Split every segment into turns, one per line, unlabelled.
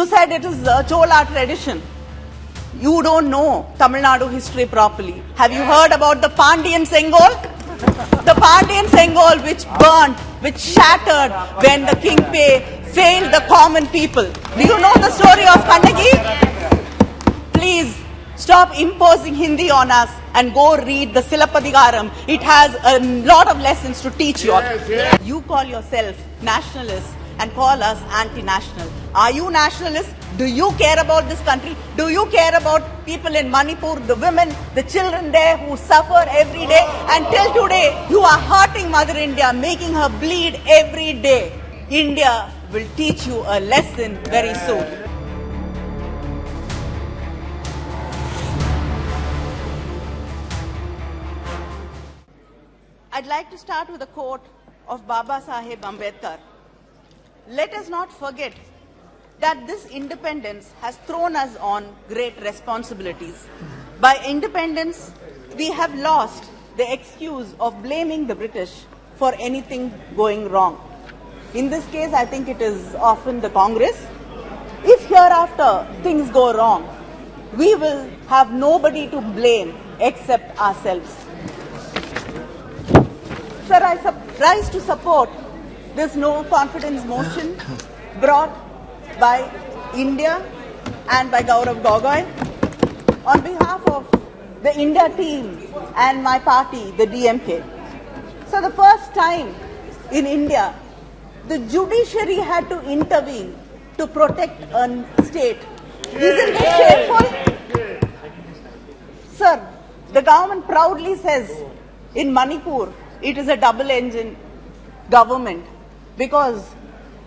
You said it is a Chola tradition. You don't know Tamil Nadu history properly. Have you heard about the Pandian Sengol? The Pandian Sengol which burnt, which shattered when the King failed the common people. Do you know the story of Kannagi? Please stop imposing Hindi on us and go read the Silappadigaram. It has a lot of lessons to teach you all. You call yourself nationalists and call us anti-national. Are you nationalists? Do you care about this country? Do you care about people in Manipur, the women, the children there who suffer every day? Until today, you are hurting Mother India, making her bleed every day. India will teach you a lesson very soon. I'd like to start with a quote of Baba Saheb Ambedkar. Let us not forget that this independence has thrown us on great responsibilities. By independence, we have lost the excuse of blaming the British for anything going wrong. In this case, I think it is often the Congress. If hereafter things go wrong, we will have nobody to blame except ourselves. Sir, I rise to support this no confidence motion brought by India and by Gaurav Gogoi on behalf of the India team and my party, the DMK. So the first time in India, the judiciary had to intervene to protect a state. Isn't this shameful? Sir, the government proudly says in Manipur, it is a double-engine government because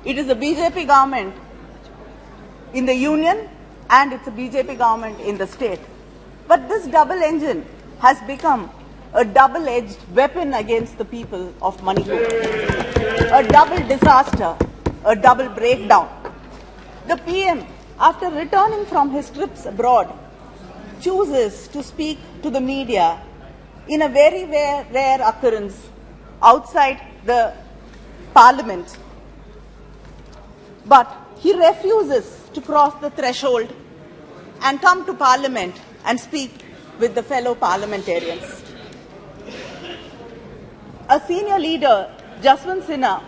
it is a BJP government in the union and it's a BJP government in the state. But this double engine has become a double-edged weapon against the people of Manipur. A double disaster, a double breakdown. The PM, after returning from his trips abroad, chooses to speak to the media in a very rare occurrence outside the parliament. But he refuses to cross the threshold and come to parliament and speak with the fellow parliamentarians. A senior leader, Jaswant Sinha,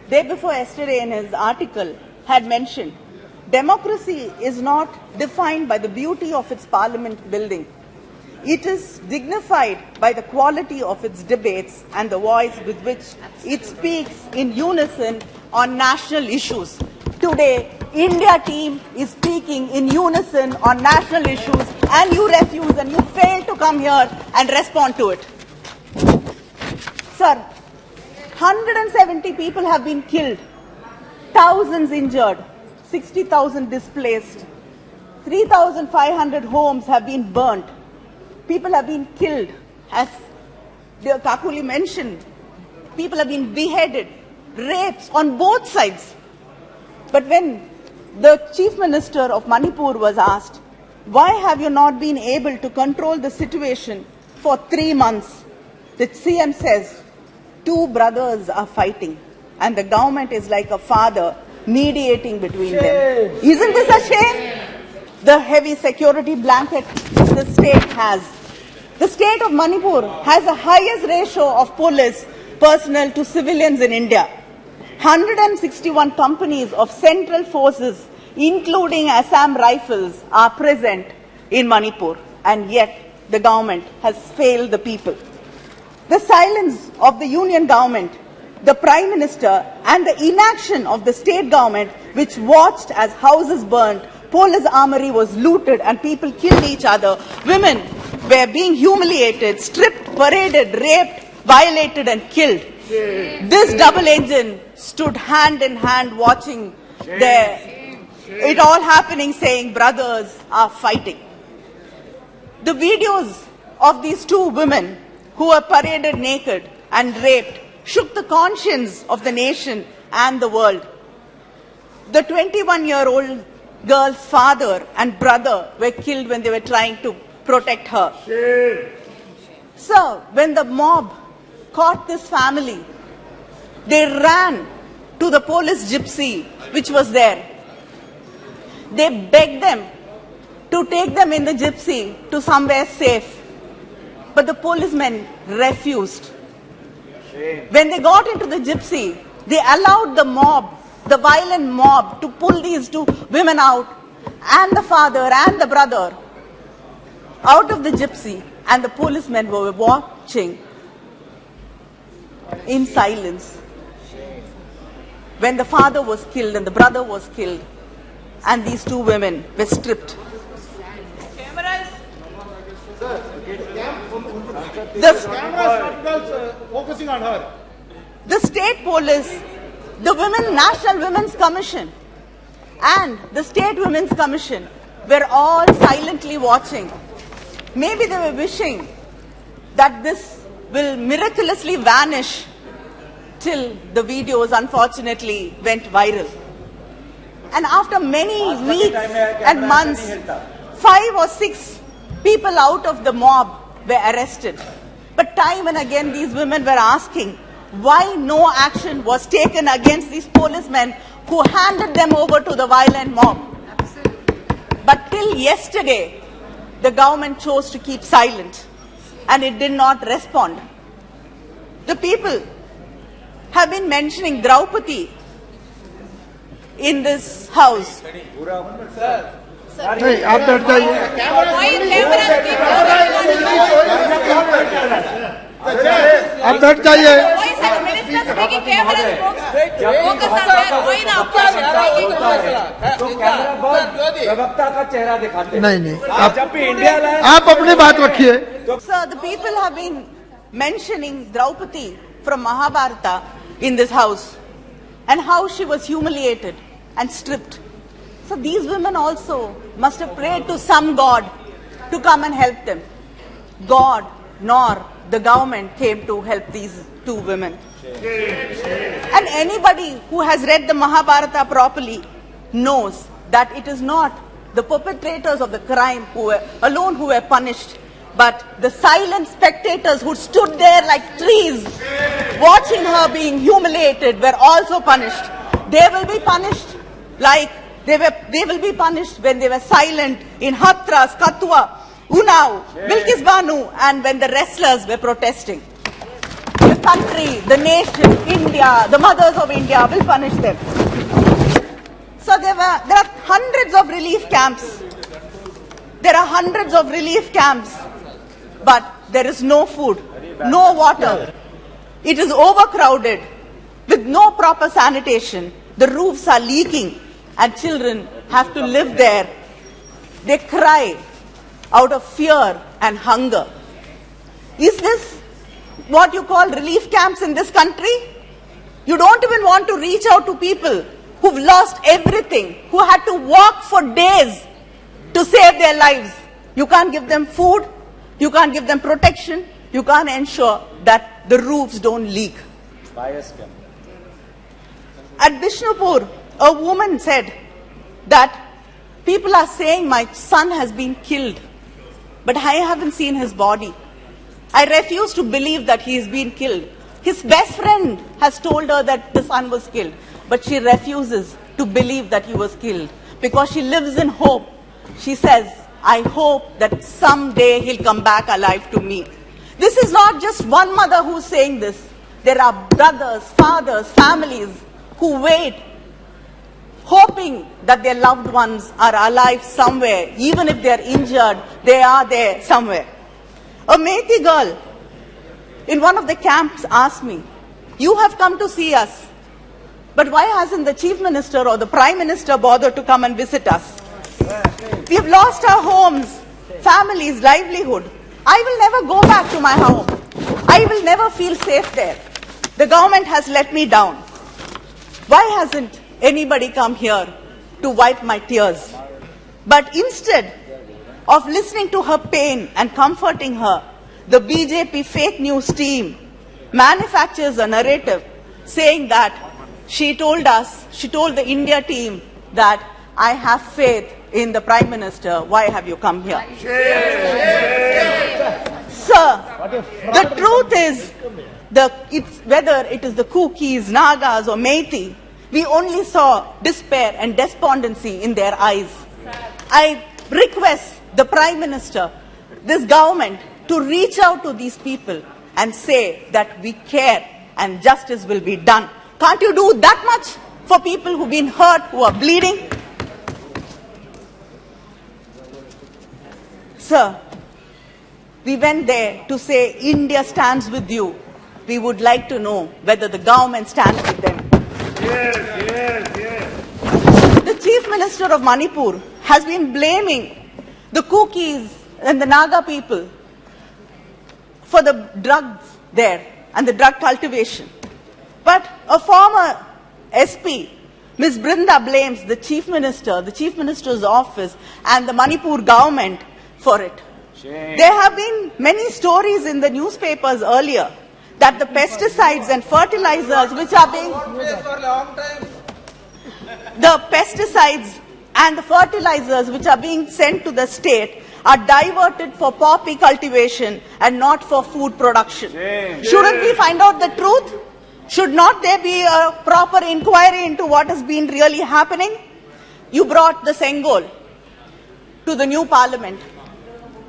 day before yesterday in his article had mentioned, democracy is not defined by the beauty of its parliament building. It is dignified by the quality of its debates and the voice with which it speaks in unison on national issues. Today, India team is speaking in unison on national issues and you refuse and you fail to come here and respond to it. Sir, 170 people have been killed, thousands injured, 60,000 displaced, 3,500 homes have been burnt. People have been killed, as Kakuli mentioned. People have been beheaded, rapes on both sides. But when the Chief Minister of Manipur was asked, why have you not been able to control the situation for 3 months? The CM says, 2 brothers are fighting and the government is like a father mediating between them. Isn't this a shame? The heavy security blanket the state has. The state of Manipur has the highest ratio of police personnel to civilians in India. 161 companies of central forces, including Assam Rifles, are present in Manipur, and yet the government has failed the people. The silence of the union government, the Prime Minister, and the inaction of the state government, which watched as houses burned, police armory was looted, and people killed each other. Women were being humiliated, stripped, paraded, raped, violated, and killed. This double engine stood hand in hand watching it all happening, saying brothers are fighting. The videos of these 2 women who were paraded naked and raped shook the conscience of the nation and the world. The 21-year-old girl's father and brother were killed when they were trying to protect her. So, when the mob caught this family, they ran to the police gypsy which was there. They begged them to take them in the gypsy to somewhere safe. But the policemen refused. When they got into the gypsy, they allowed the mob, the violent mob, to pull these two women out, and the father and the brother, out of the gypsy, and the policemen were watching in silence when the father was killed and the brother was killed and these two women were stripped.
Cameras.
Focusing on her.
The state police, the National Women's Commission and the State Women's Commission were all silently watching. Maybe they were wishing that this will miraculously vanish till the videos unfortunately went viral. And after many weeks and months, 5 or 6 people out of the mob were arrested. But time and again these women were asking why no action was taken against these policemen who handed them over to the violent mob. But till yesterday, the government chose to keep silent and it did not respond. The people have been mentioning Draupadi in this house.
नहीं आप बैठ जाइए आप बैठ जाइए
प्रवक्ता का चेहरा दिखाते
नहीं
जब भी इंडिया लाए
आप अपनी बात रखिए.
Sir, the people have been mentioning Draupadi from Mahabharata in this house and how she was humiliated and stripped. So these women also must have prayed to some God to come and help them. God nor the government came to help these two women. And anybody who has read the Mahabharata properly knows that it is not the perpetrators of the crime who were punished, but the silent spectators who stood there like trees watching her being humiliated were also punished. They will be punished like they will be punished when they were silent in Hathras, Kathua, Unnao, Bilkis Banu, and when the wrestlers were protesting. The country, the nation, India, the mothers of India will punish them. So there are hundreds of relief camps. There are hundreds of relief camps, but there is no food, no water. It is overcrowded with no proper sanitation. The roofs are leaking and children have to live there. They cry out of fear and hunger. Is this what you call relief camps in this country? You don't even want to reach out to people who've lost everything, who had to walk for days to save their lives. You can't give them food, you can't give them protection, you can't ensure that the roofs don't leak. At Bishnupur, a woman said that people are saying my son has been killed, but I haven't seen his body. I refuse to believe that he has been killed. His best friend has told her that the son was killed, but she refuses to believe that he was killed because she lives in hope. She says, I hope that someday he'll come back alive to me. This is not just one mother who's saying this. There are brothers, fathers, families who wait, hoping that their loved ones are alive somewhere. Even if they're injured, they are there somewhere. A Methi girl in one of the camps asked me, you have come to see us, but why hasn't the Chief Minister or the Prime Minister bothered to come and visit us? We have lost our homes, families, livelihood. I will never go back to my home. I will never feel safe there. The government has let me down. Why hasn't anybody come here to wipe my tears? But instead of listening to her pain and comforting her, the BJP fake news team manufactures a narrative saying that she told the India team that I have faith in the Prime Minister. Why have you come here? Sir, the truth is, whether it is the Kukis, Nagas or Methi, we only saw despair and despondency in their eyes. I request the Prime Minister, this government, to reach out to these people and say that we care and justice will be done. Can't you do that much for people who've been hurt, who are bleeding? Sir, we went there to say India stands with you. We would like to know whether the government stands with them. The Chief Minister of Manipur has been blaming the Kukis and the Naga people for the drugs there and the drug cultivation. But a former SP, Ms. Brinda, blames the Chief Minister, the Chief Minister's office and the Manipur government for it. Shame. There have been many stories in the newspapers earlier that the pesticides and fertilizers which are being sent to the state are diverted for poppy cultivation and not for food production. Shame. Shouldn't we find out the truth? Should not there be a proper inquiry into what has been really happening? You brought the Sengol to the new parliament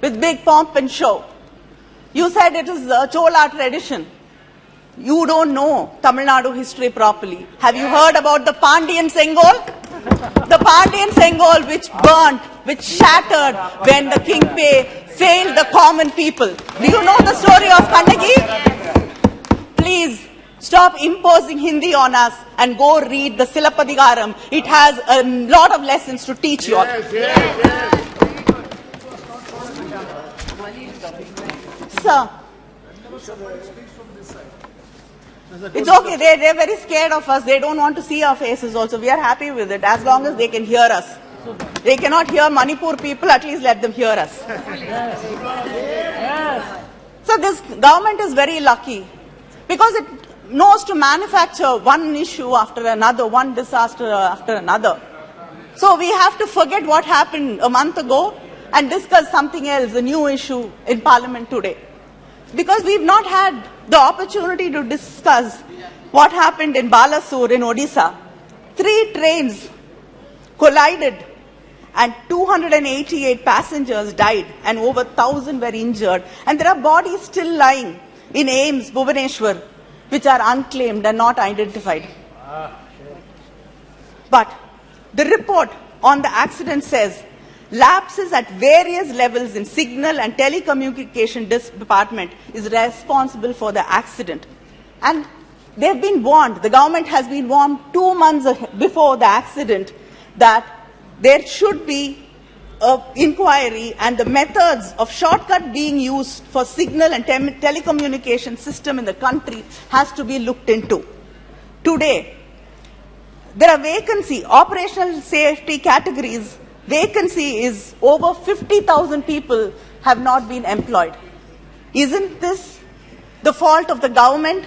with big pomp and show. You said it is a Chola tradition. You don't know Tamil Nadu history properly. Have you heard about the Pandian Sengol? The Pandian Sengol which burnt, which shattered when the King failed the common people. Do you know the story of Kannagi? Please stop imposing Hindi on us and go read the Silappadigaram. It has a lot of lessons to teach you all. Sir, it's okay. They're very scared of us. They don't want to see our faces also. We are happy with it as long as they can hear us. They cannot hear Manipur people, at least let them hear us. So this government is very lucky because it knows to manufacture one issue after another, one disaster after another. So we have to forget what happened a month ago and discuss something else, a new issue in Parliament today. Because we've not had the opportunity to discuss what happened in Balasore in Odisha. 3 trains collided and 288 passengers died and over 1,000 were injured. And there are bodies still lying in Ames, Bhubaneswar, which are unclaimed and not identified. But the report on the accident says lapses at various levels in signal and telecommunication department is responsible for the accident. And they've been warned, the government has been warned 2 months before the accident that there should be an inquiry and the methods of shortcut being used for signal and telecommunication system in the country has to be looked into. Today, there are vacancy, operational safety categories. Vacancy is over 50,000 people have not been employed. Isn't this the fault of the government?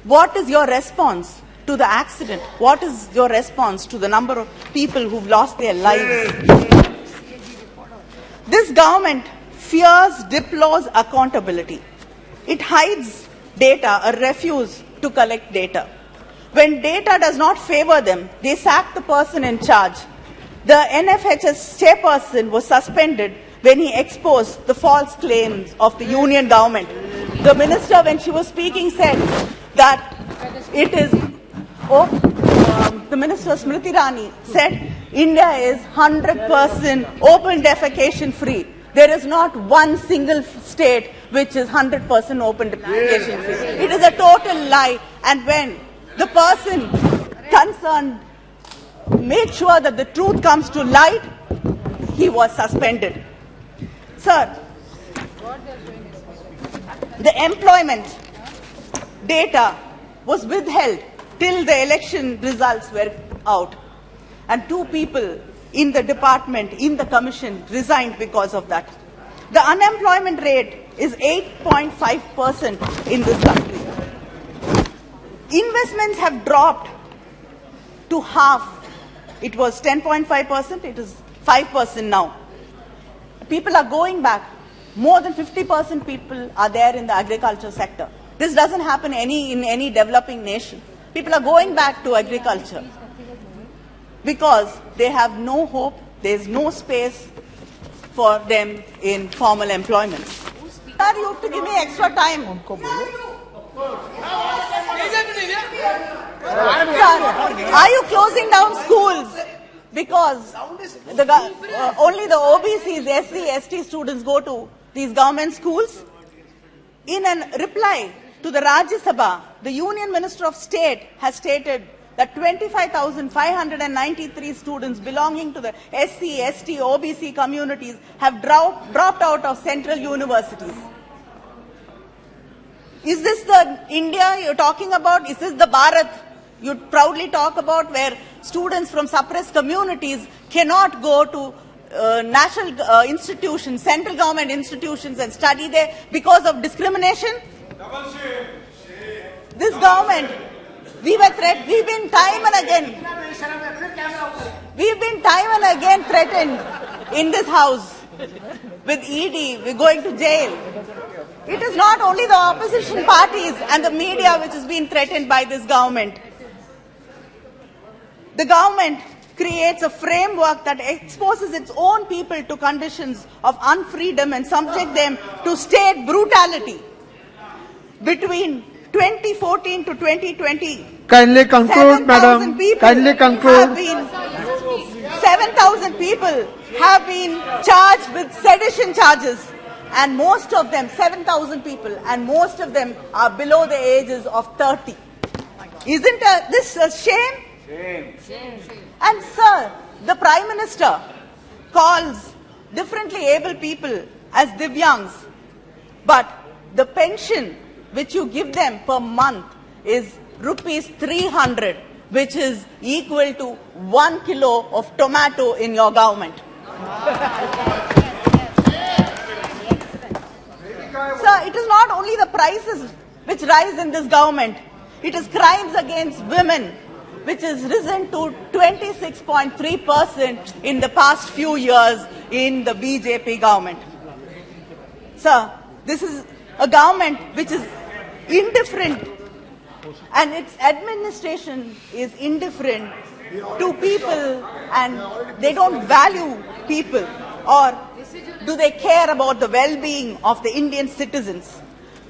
What is your response to the accident? What is your response to the number of people who've lost their lives? This government fears, deplores accountability. It hides data or refuses to collect data. When data does not favor them, they sack the person in charge. The NFHS chairperson was suspended when he exposed the false claims of the union government. The minister, when she was speaking, said that it is, the minister Smriti Irani said India is 100% open defecation free. There is not one single state which is 100% open defecation free. It is a total lie. And when the person concerned made sure that the truth comes to light, he was suspended. Sir, the employment data was withheld till the election results were out. And 2 people in the department, in the commission, resigned because of that. The unemployment rate is 8.5% in this country. Investments have dropped to half. It was 10.5%, it is 5% now. People are going back. More than 50% people are there in the agriculture sector. This doesn't happen in any developing nation. People are going back to agriculture because they have no hope There's no space for them in formal employment. Sir, you have to give me extra time. Sir, are you closing down schools because only the OBCs, SC, ST students go to these government schools? In a reply to the Rajya Sabha, the Union Minister of State has stated that 25,593 students belonging to the SC, ST, OBC communities have dropped out of central universities. Is this the India you're talking about? Is this the Bharat you proudly talk about, where students from suppressed communities cannot go to national institutions, central government institutions and study there because of discrimination? This government, we've been time and again threatened in this house with ED, we're going to jail. It is not only the opposition parties and the media which is being threatened by this government. The government creates a framework that exposes its own people to conditions of unfreedom and subject them to state brutality. Between 2014 to 2020,
Kindly conclude, madam. Kindly conclude.
7,000 people have been charged with sedition charges, and most of them, 7,000 people, and most of them are below the ages of 30. Isn't this a shame? Shame. And sir, the Prime Minister calls differently able people as Divyangs, but the pension which you give them per month is rupees 300, which is equal to 1 kilo of tomato in your government. Sir, it is not only the prices which rise in this government. It is crimes against women, which has risen to 26.3% in the past few years in the BJP government. Sir, this is a government which is indifferent, and its administration is indifferent to people, and they don't value people, or do they care about the well-being of the Indian citizens?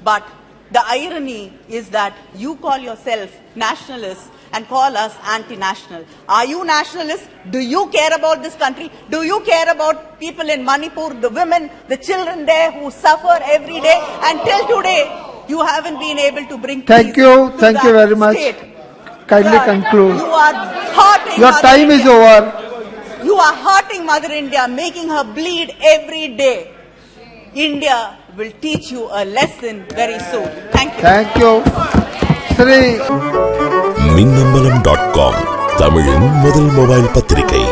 But the irony is that you call yourself nationalists and call us anti-national. Are you nationalists? Do you care about this country? Do you care about people in Manipur, the women, the children there who suffer every day? Until today, you haven't been able to bring
Thank
peace
you.
to
Thank you
that
very much.
state.
Kindly
Sir,
conclude.
You are hurting
Your
Mother
time is
India.
over.
You are hurting Mother India, making her bleed every day. India will teach you a lesson very soon. Thank you.
Thank you. Sri
Minnambalam.com தமிழின் முதல் mobile பத்திரிகை.